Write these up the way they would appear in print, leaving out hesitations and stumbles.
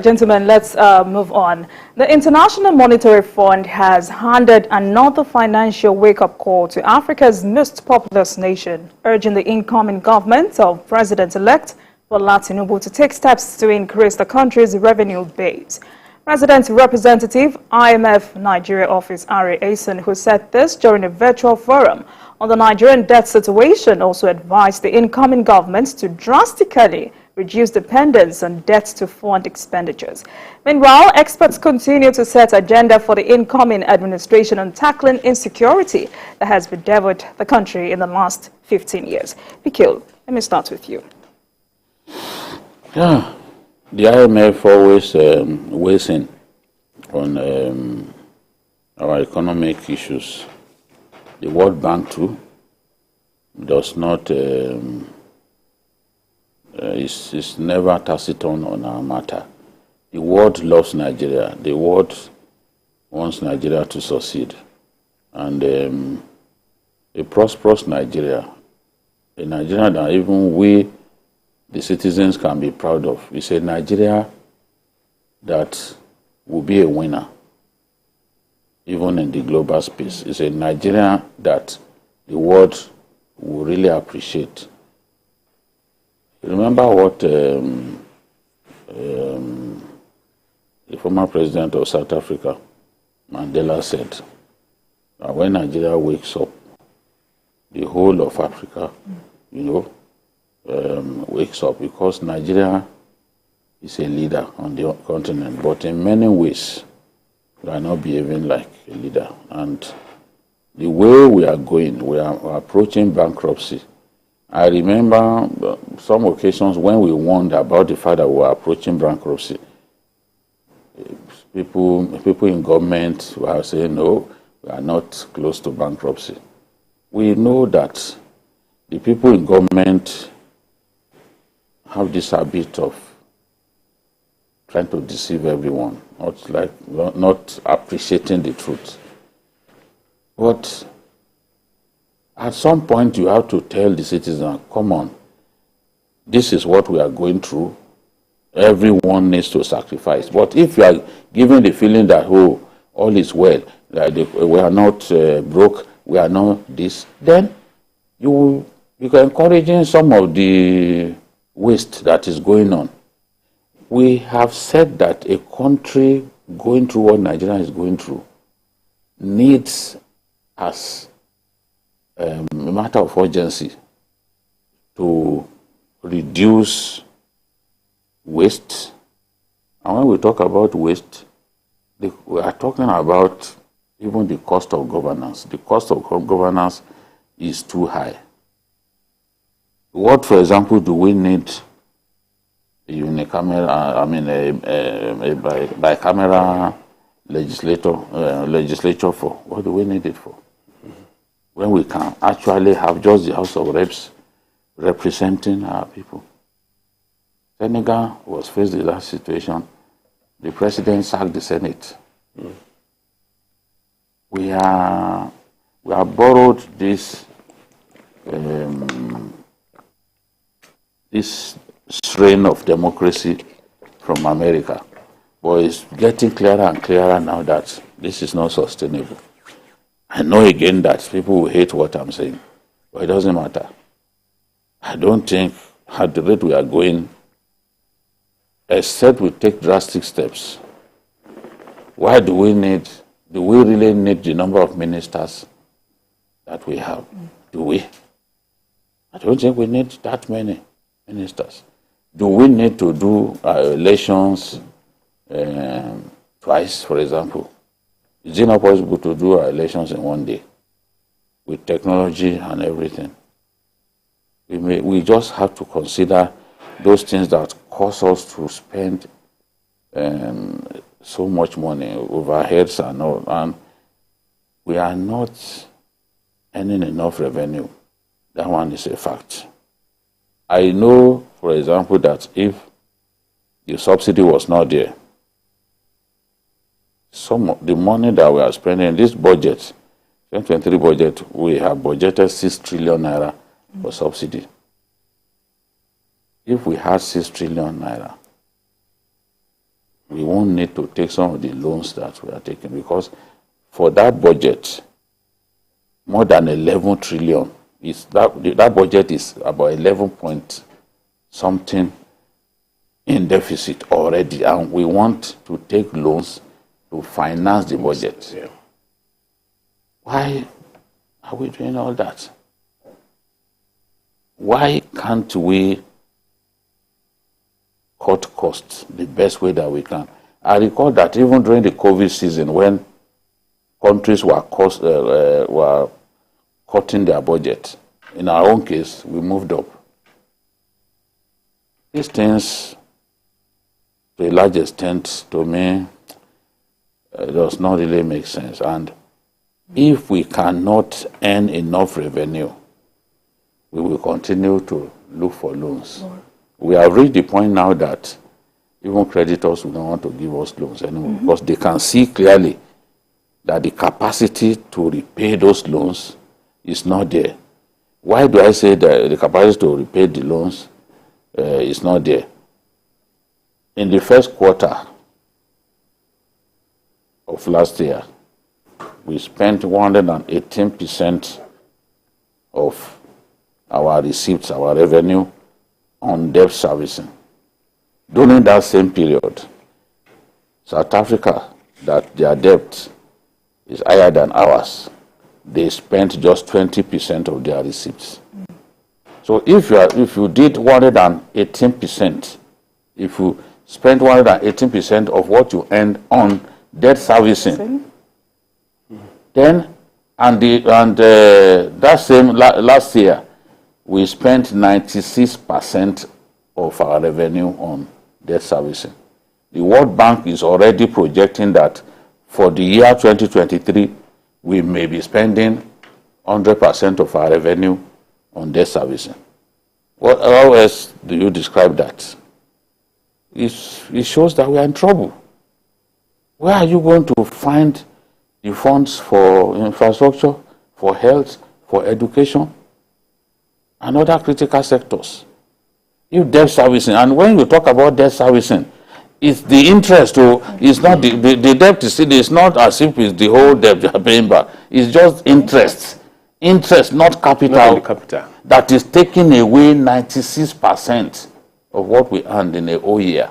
Gentlemen, let's move on. The International Monetary Fund has handed another financial wake-up call to Africa's most populous nation, urging the incoming government of President-elect Bola Tinubu to take steps to increase the country's revenue base. President Representative IMF Nigeria Office Ari Aisen, who said this during a virtual forum on the Nigerian debt situation, also advised the incoming government to drastically reduce dependence on debt to fund expenditures. Meanwhile, experts continue to set agenda for the incoming administration on tackling insecurity that has bedeviled the country in the last 15 years. Pikil, let me start with you. Yeah, the IMF always weighs in on our economic issues. The World Bank too does not is never taciturn on our matter. The world loves Nigeria. The world wants Nigeria to succeed. And a prosperous Nigeria, a Nigeria that even we, the citizens, can be proud of, is a Nigeria that will be a winner, even in the global space. It's a Nigeria that the world will really appreciate. Remember what the former president of South Africa, Mandela, said, that when Nigeria wakes up, the whole of Africa, wakes up, because Nigeria is a leader on the continent, but in many ways, we are not behaving like a leader. And the way we are going, we are approaching bankruptcy. I remember some occasions when we warned about the fact that we were approaching bankruptcy. People in government were saying, no, we are not close to bankruptcy. We know that the people in government have this habit of trying to deceive everyone, not appreciating the truth. But at some point, you have to tell the citizen, come on, this is what we are going through. Everyone needs to sacrifice. But if you are giving the feeling that, oh, all is well, that we are not broke, we are not this, then you are encouraging some of the waste that is going on. We have said that a country going through what Nigeria is going through needs, as a matter of urgency, to reduce waste. And when we talk about waste, we are talking about even the cost of governance. The cost of governance is too high. What, for example, do we need a bicameral legislature for? What do we need it for? When we can actually have just the House of Reps representing our people. Senegal was faced with that situation. The president sacked the Senate. We have borrowed this strain of democracy from America, but it's getting clearer and clearer now that this is not sustainable. I know again that people will hate what I'm saying, but it doesn't matter. I don't think at the rate we are going, except we take drastic steps. Why do we really need the number of ministers that we have? Do we? I don't think we need that many ministers. Do we need to do elections twice, for example? Is it not possible to do our elections in one day with technology and everything? We just have to consider those things that cause us to spend so much money, overheads and all, and we are not earning enough revenue. That one is a fact. I know, for example, that if the subsidy was not there, some of the money that we are spending in this budget, 2023 budget, we have budgeted 6 trillion naira for subsidy. If we had 6 trillion naira, we won't need to take some of the loans that we are taking, because for that budget, more than 11 trillion, that budget is about 11 point something in deficit already, and we want to take loans to finance the budget. Yeah. Why are we doing all that? Why can't we cut costs the best way that we can? I recall that even during the COVID season, when countries were cutting their budget, in our own case, we moved up. These things, to a large extent, to me, does not really make sense. And if we cannot earn enough revenue, we will continue to look for loans. We have reached the point now that even creditors will not want to give us loans anymore, because they can see clearly that the capacity to repay those loans is not there. Why do I say that the capacity to repay the loans is not there? In the first quarter of last year, we spent 118% of our receipts, our revenue, on debt servicing. During that same period, South Africa, that their debt is higher than ours, they spent just 20% of their receipts. So if you did 118%, if you spent 118% of what you earned on debt servicing, then that same last year, we spent 96% of our revenue on debt servicing. The World Bank is already projecting that for the year 2023, we may be spending 100% of our revenue on debt servicing. How else do you describe that? It shows that we are in trouble. Where are you going to find the funds for infrastructure, for health, for education, and other critical sectors? If debt servicing, and when you talk about debt servicing, it's the interest, it's not the debt is not as if it's the whole debt you are paying back. It's just interest. Interest, not capital. Not the capital. That is taking away 96% of what we earned in a whole year.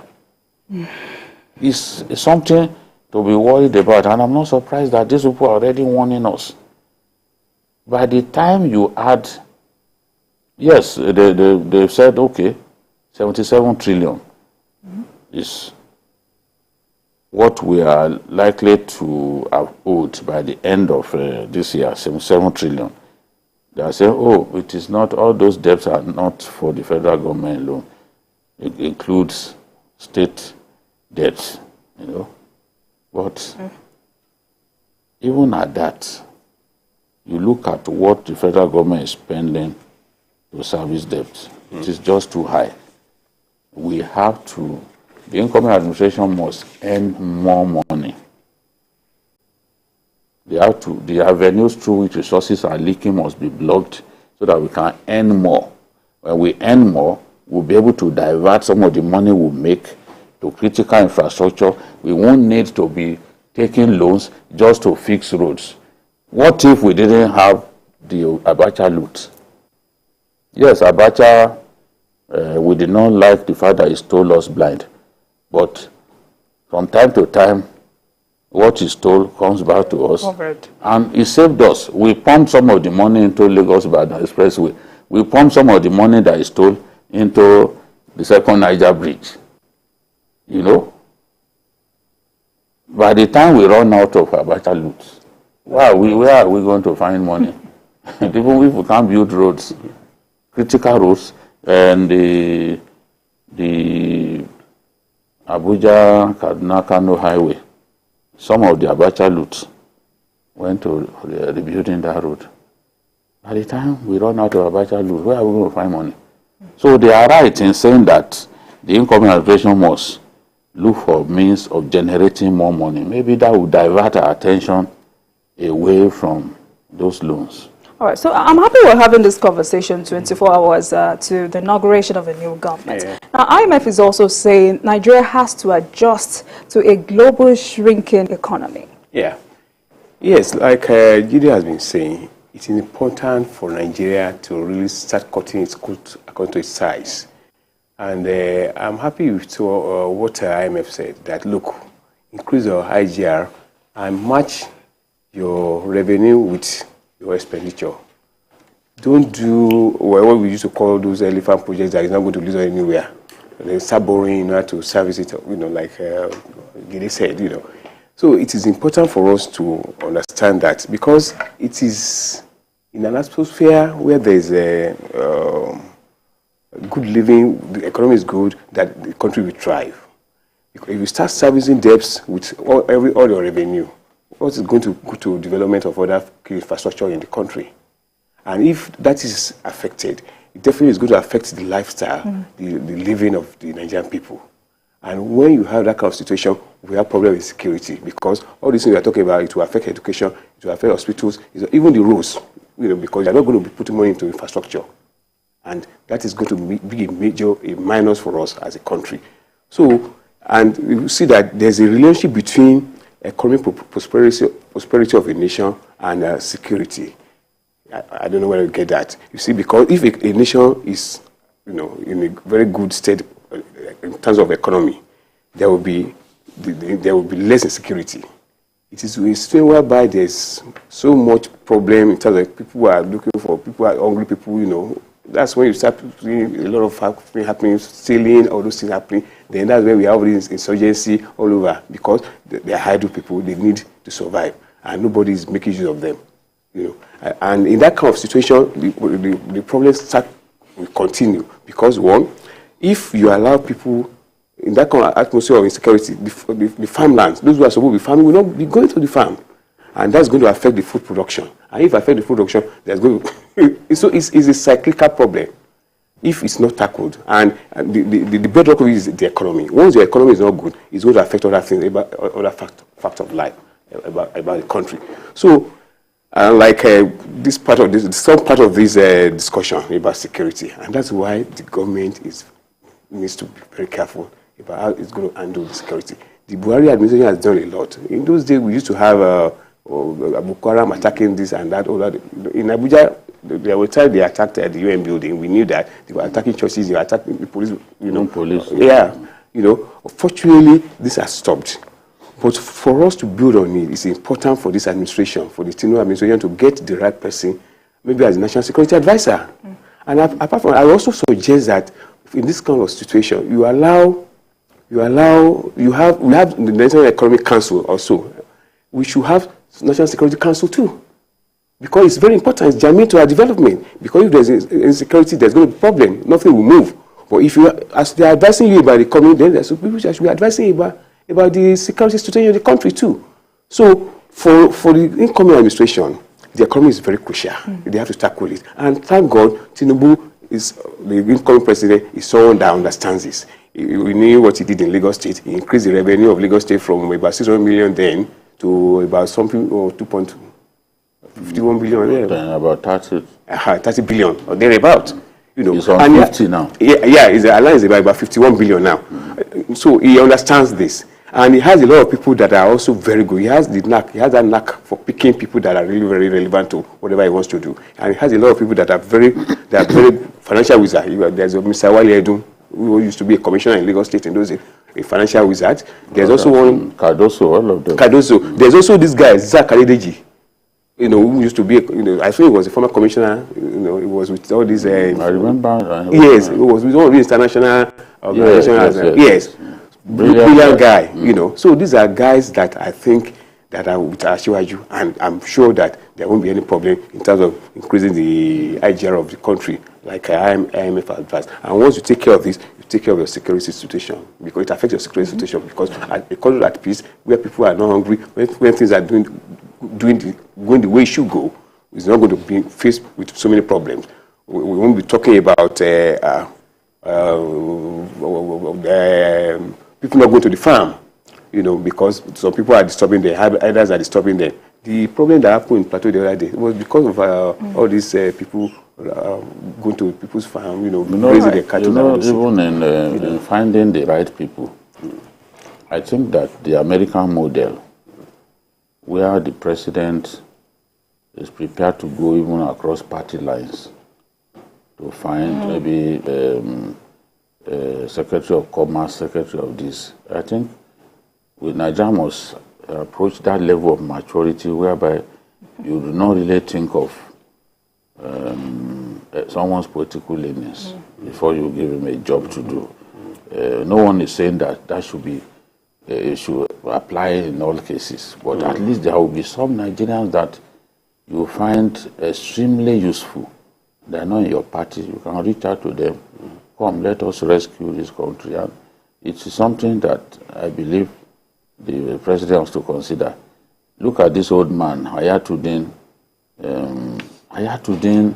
It's something to be worried about, and I'm not surprised that these people are already warning us. By the time you add, yes, they said, okay, 77 trillion is what we are likely to have owed by the end of this year, 77 trillion. They are saying, oh, it is not, all those debts are not for the federal government alone. It includes state debts, you know. But even at that, you look at what the federal government is spending to service debt. It is just too high. We have to, the incoming administration must earn more money. They have to, the avenues through which resources are leaking must be blocked so that we can earn more. When we earn more, we'll be able to divert some of the money we make to critical infrastructure. We won't need to be taking loans just to fix roads. What if we didn't have the Abacha loot? Yes, Abacha, we did not like the fact that he stole us blind. But from time to time, what he stole comes back to us. And he saved us. We pumped some of the money into Lagos-Ibadan Expressway. We pumped some of the money that he stole into the second Niger Bridge. You know? By the time we run out of Abacha loot, where are we going to find money? Even if we can't build roads, critical roads, and the Abuja-Kaduna-Kano highway, some of the Abacha loot went to rebuilding that road. By the time we run out of Abacha loot, where are we going to find money? So they are right in saying that the incoming administration must look for means of generating more money. Maybe that will divert our attention away from those loans. All right, so I'm happy we're having this conversation 24 hours to the inauguration of a new government. Yeah. Now, IMF is also saying Nigeria has to adjust to a global shrinking economy. Yeah. Yes, like Judy has been saying, it's important for Nigeria to really start cutting its coat according to its size. And I'm happy with what IMF said, that look, increase your IGR and match your revenue with your expenditure. Don't do what we used to call those elephant projects that is not going to lead anywhere. They start borrowing in order to service it, like Gide said, So it is important for us to understand that, because it is in an atmosphere where there is a good living, the economy is good, that the country will thrive. If you start servicing debts with all your revenue, what is going to go to development of other infrastructure in the country? And if that is affected, it definitely is going to affect the lifestyle, the living of the Nigerian people. And when you have that kind of situation, we have problem with security, because all these things we are talking about, it will affect education, it will affect hospitals, even the roads, because you're not going to be putting money into infrastructure. And that is going to be a minus for us as a country. So, and you see that there's a relationship between economic prosperity of a nation and security. I don't know whether you get that. You see, because if a nation is, in a very good state in terms of economy, there will be less insecurity. It is a situation whereby there's so much problem in terms of people are looking for, people are hungry people, That's when you start seeing a lot of things happening, stealing, all those things happening. Then that's when we have this insurgency all over, because they are idle people, they need to survive, and nobody is making use of them. And in that kind of situation, the problems will continue, because one, if you allow people in that kind of atmosphere of insecurity, the farmlands, those who are supposed to be farming will not be going to the farm, and that's going to affect the food production. And if affect the food production, there's going to so it's a cyclical problem if it's not tackled. And the bedrock of it is the economy. Once your economy is not good, it's going to affect other things, other facts of life about the country. So, this part of this, some part of this discussion about security, and that's why the government needs to be very careful about how it's going to handle the security. The Buhari administration has done a lot. In those days, we used to have Boko Haram attacking this and that. All that. In Abuja, there were times they attacked the UN building. We knew that they were attacking churches, they were attacking the police. Police. Yeah, Fortunately, this has stopped. But for us to build on it, it's important for this administration, for the Tinubu administration, to get the right person, maybe as a national security advisor. And apart from that, I also suggest that in this kind of situation, we have the National Economic Council also. We should have National Security Council too, because it's very important. It's germane to our development. Because if there's insecurity, there's going to be a problem. Nothing will move. But if as they are advising you about the economy, then there's people that should be advising you about the security situation of the country too. So for the incoming administration, the economy is very crucial. They have to tackle it. And thank God, Tinubu the incoming president is someone that understands this. We knew what he did in Lagos State. He increased the revenue of Lagos State from about 600 million then to about something, or 2.51 billion. Then about 30 billion, or thereabout. It's on 50 now. Yeah, his allowance is about 51 billion now. So he understands this. And he has a lot of people that are also very good. He has that knack for picking people that are really very relevant to whatever he wants to do. And he has a lot of people that are very financial wizards. There's Mr. Wale Edun, who used to be a commissioner in Lagos State, and those a financial wizard. There's also one Cardoso, all of them. Cardoso. There's also this guy Zach Adedeji, who used to be, I think he was a former commissioner. He was with all these. I remember. Yes, he was with all these international organizations. Yes. Brilliant guy. So these are guys that I think that are with Ashiwaju, and I'm sure that there won't be any problem in terms of increasing the IGR of the country, like IMF advised. And once you take care of this, you take care of your security situation, because it affects your security situation. Because a country at peace, where people are not hungry, when things are going the way it should go, it's not going to be faced with so many problems. We won't be talking about people not going to the farm, because some people are disturbing them, others are disturbing them. The problem that happened in Plateau the other day was because of all these people going to people's farm, raising their cattle. Even in finding the right people, I think that the American model, where the president is prepared to go even across party lines to find maybe Secretary of Commerce, Secretary of this, I think Nigeria must approach that level of maturity whereby you do not really think of someone's political leanings before you give him a job to do. No one is saying that should be should apply in all cases, but at least there will be some Nigerians that you find extremely useful. They are not in your party. You can reach out to them. Come, let us rescue this country. And it's something that I believe the president has to consider. Look at this old man, Hayatuddin. Hayatuddin,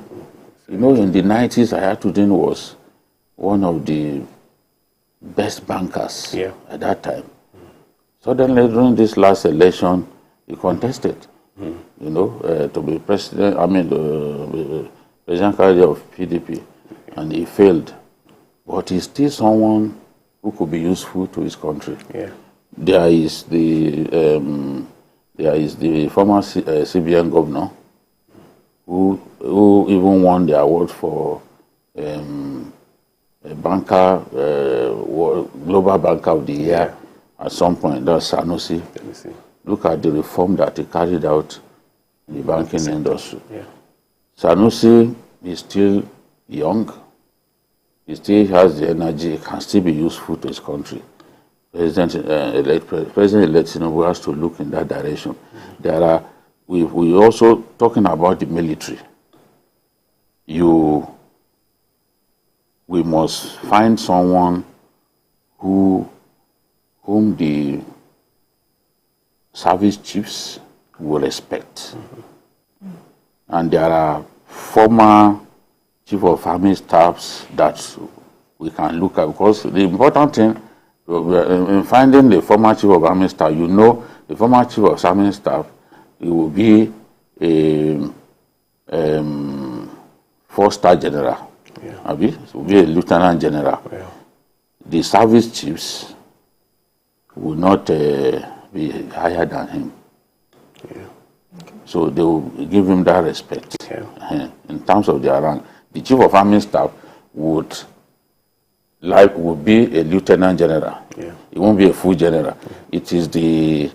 in the 90s, Hayatuddin was one of the best bankers at that time. Suddenly, during this last election, he contested, to be president, the president candidate of PDP, and he failed. But he's still someone who could be useful to his country. Yeah. There is the former CBN governor who even won the award for a banker, global banker of the year at some point. That's Sanusi. Look at the reform that he carried out in the banking industry. Yeah. Sanusi is still young. He still has the energy. He can still be useful to his country. President-elect Tinubu has to look in that direction. We also talking about the military. We must find someone whom the service chiefs will respect. And there are former chief of army staffs that we can look at, because the important thing in finding the former chief of army staff, the former chief of army staff, it will be a 4-star general. Yeah. It will be a lieutenant general. Yeah. The service chiefs will not be higher than him. Yeah. Okay. So they will give him that respect. Yeah. In terms of their rank, the chief of army staff would be a lieutenant general. Yeah. It won't be a full general. Yeah. It is the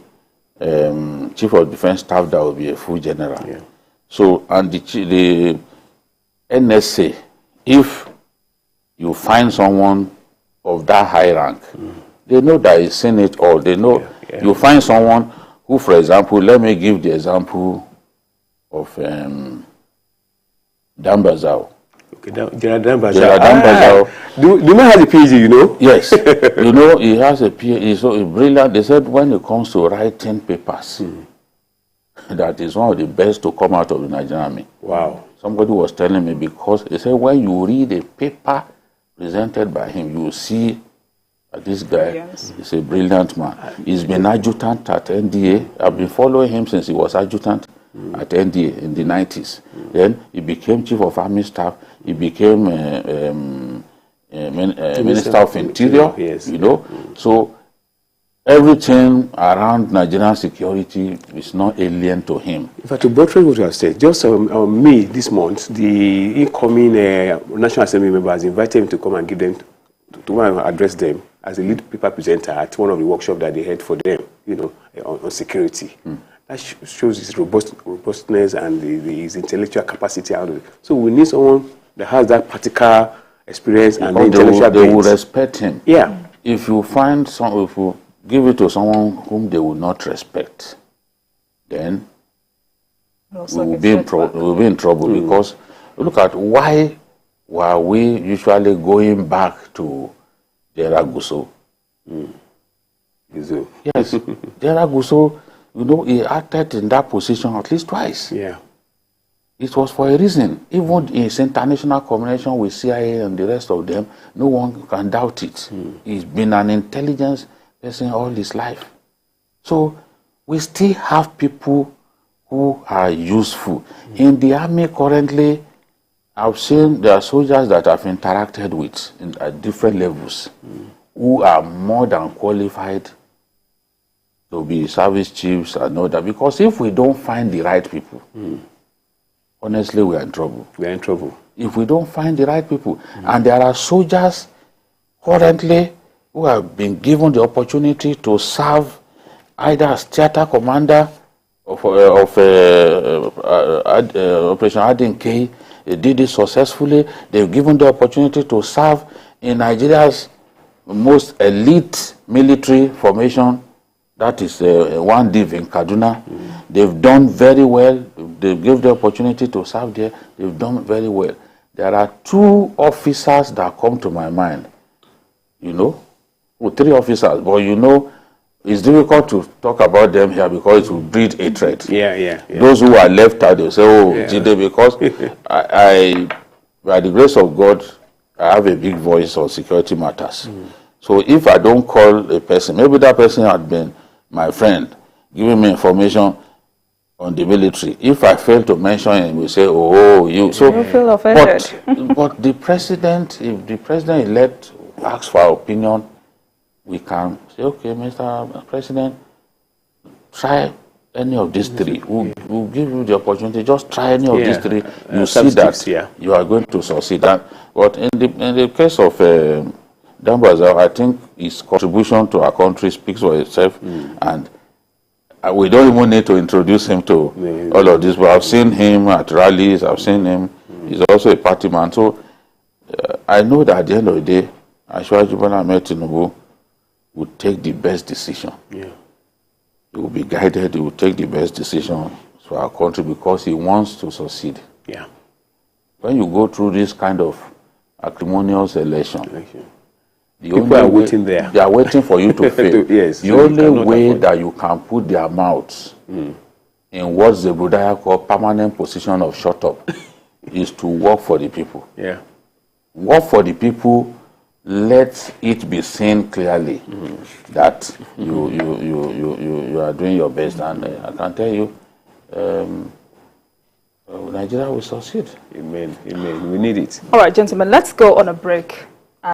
chief of defense staff that will be a full general. Yeah. So, and the NSA, if you find someone of that high rank, they know that he's seen it all. They know you find someone who, for example, let me give the example of Dambazao. Okay, Gerard Dambazao. Do you know has a PhD, Yes. He has a PhD. He's so brilliant. They said when it comes to writing papers, that is one of the best to come out of the Nigerian army. Wow. Somebody was telling me, because they said when you read a paper presented by him, you see this guy is a brilliant man. He's been adjutant at NDA. I've been following him since he was adjutant at NDA in the 90s. Then he became chief of army staff. He became Minister of Interior. Yes. So everything around Nigerian security is not alien to him. In fact, to buttress what you have said, just May this month, the incoming National Assembly members invited him to come and give them, to address them as a lead paper presenter at one of the workshops that they had for them, on security. That shows his robustness and his intellectual capacity. So we need someone that has that practical experience and the intellectual they will respect him. Yeah. If you find if you give it to someone whom they will not respect, then we will be in trouble. Because look at why were we usually going back to Gerard Gusau? Yes, Gerard Gusau, he acted in that position at least twice. Yeah. It was for a reason. Even in his international combination with CIA and the rest of them, no one can doubt it. He's been an intelligence person all his life. So we still have people who are useful. In the army currently, I've seen there are soldiers that I've interacted with at different levels who are more than qualified to be service chiefs and all that. Because if we don't find the right people, honestly, we are in trouble. We are in trouble. If we don't find the right people. And there are soldiers currently who have been given the opportunity to serve either as theater commander of Operation Adinke. They did it successfully. They've given the opportunity to serve in Nigeria's most elite military formation, that is one div in Kaduna. They've done very well. They gave the opportunity to serve there. They've done very well. There are 2 officers that come to my mind, or 3 officers, but it's difficult to talk about them here because it will breed hatred. Yeah. Those who are left out, they say, Jide, because I, by the grace of God, I have a big voice on security matters. So if I don't call a person, maybe that person had been my friend, giving me information on the military. If I fail to mention him, we say, you. So, you feel offended. But the president, if the president-elect asks for our opinion, we can say, okay, Mr. President, try any of these 3. We'll give you the opportunity. Just try any of these 3. You see that you are going to succeed. But in the case of Dambaza, I think his contribution to our country speaks for itself. And we don't even need to introduce him to all of this. But I've seen him at rallies. I've seen him. He's also a party man. So I know that at the end of the day, Ashwaji Bola Tinubu would take the best decision. He will be guided. He will take the best decision for our country because he wants to succeed. When you go through this kind of acrimonious election, people are waiting there. They are waiting for you to fail. The only way that you can put their mouths in what Zebudaya call permanent position of shut up is to work for the people. Work for the people. Let it be seen clearly that you are doing your best, and I can tell you, Nigeria will succeed. Amen. We need it. All right, gentlemen, let's go on a break.